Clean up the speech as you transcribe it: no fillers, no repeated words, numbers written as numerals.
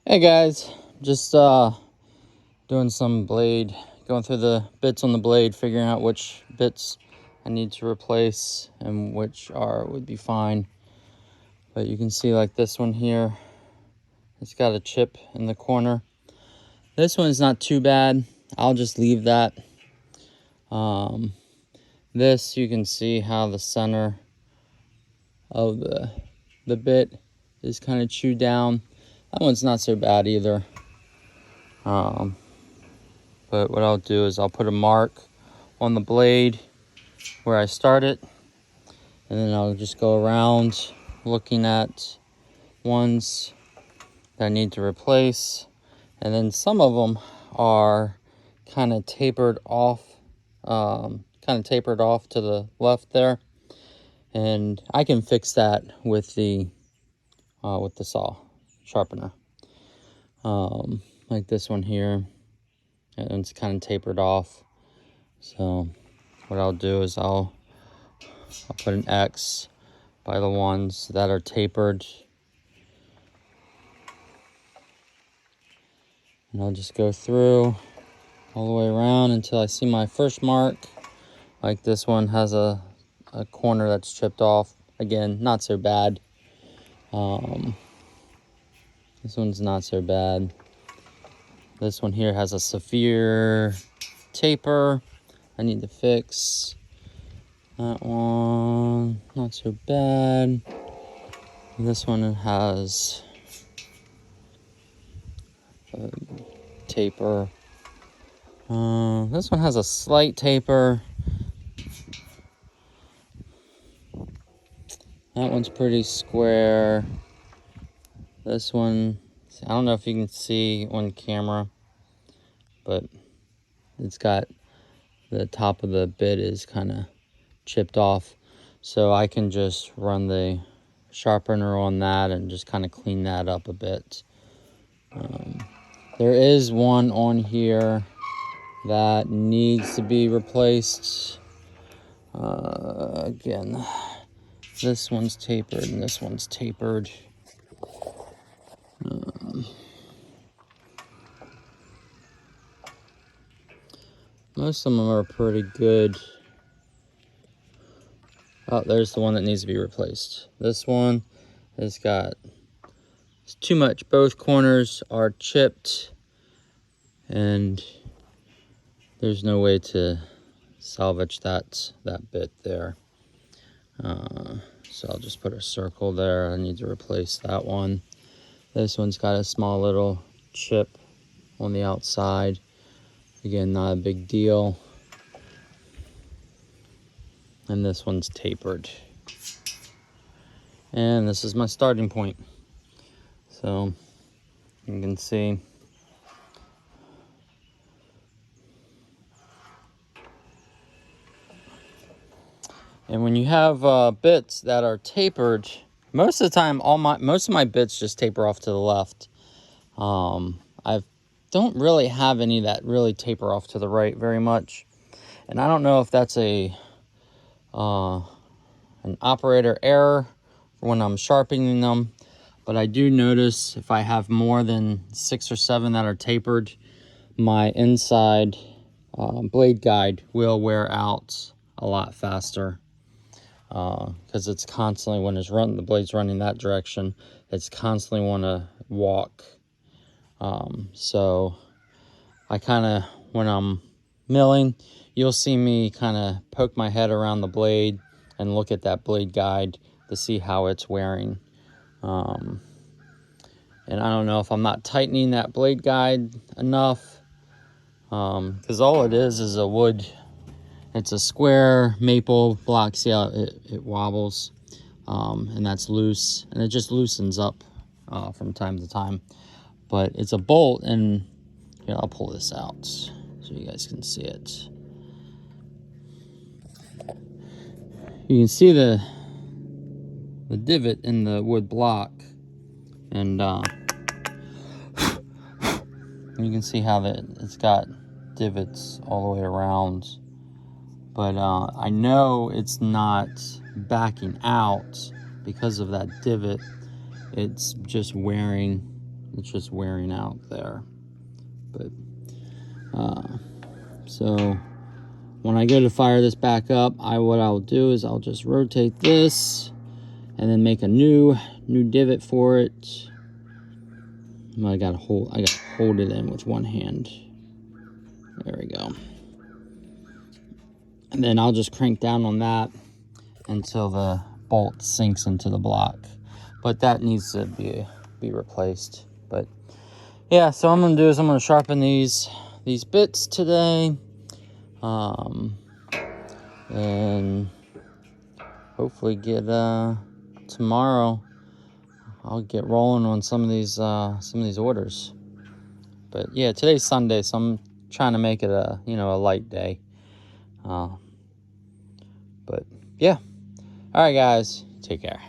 Hey guys, just doing some blade, going through the bits on the blade, figuring out which bits I need to replace and which would be fine. But you can see like this one here, it's got a chip in the corner. This one's not too bad. I'll just leave that. This, you can see how the center of the bit is kind of chewed down. That one's not so bad either. But what I'll do is I'll put a mark on the blade where I started, and then I'll just go around looking at ones that I need to replace. And then some of them are kind of tapered off to the left there, and I can fix that with the saw sharpener. Like this one here, and it's kind of tapered off. So what I'll do is I'll put an X by the ones that are tapered, and I'll just go through all the way around until I see my first mark. Like this one has a corner that's chipped off. Again, not so bad. This one's not so bad. This one here has a severe taper I need to fix. That one, not so bad. This one has a taper. This one has a slight taper. That one's pretty square. This one, I don't know if you can see on camera, but it's got the top of the bit is kind of chipped off. So I can just run the sharpener on that and just kind of clean that up a bit. There is one on here that needs to be replaced. Again, this one's tapered and this one's tapered. Most of them are pretty good. Oh, there's the one that needs to be replaced. This one has got, it's too much. Both corners are chipped, and there's no way to salvage that bit there. So I'll just put a circle there. I need to replace that one. This one's got a small little chip on the outside. Again, not a big deal. And this one's tapered. And this is my starting point. So you can see and when you have bits that are tapered, most of the time most of my bits just taper off to the left. I don't really have any that really taper off to the right very much, and I don't know if that's an operator error for when I'm sharpening them, but I do notice if I have more than 6 or 7 that are tapered, my inside blade guide will wear out a lot faster, because it's constantly, when the blade's running that direction, it's constantly want to walk. So I kind of, when I'm milling, you'll see me kind of poke my head around the blade and look at that blade guide to see how it's wearing. And I don't know if I'm not tightening that blade guide enough, because all it is a wood. It's a square maple block. See how it wobbles, and that's loose, and it just loosens up from time to time. But it's a bolt, and I'll pull this out so you guys can see it. You can see the divot in the wood block, and you can see how it's got divots all the way around. But I know it's not backing out because of that divot. It's just wearing It's just wearing out there. But so when I go to fire this back up, what I'll do is I'll just rotate this and then make a new divot for it. I gotta hold it in with one hand. There we go. And then I'll just crank down on that until the bolt sinks into the block. But that needs to be replaced. But yeah, so what I'm gonna do is I'm gonna sharpen these bits today. And hopefully get tomorrow I'll get rolling on some of these orders. But yeah, today's Sunday, so I'm trying to make it a light day. But yeah, all right guys, take care.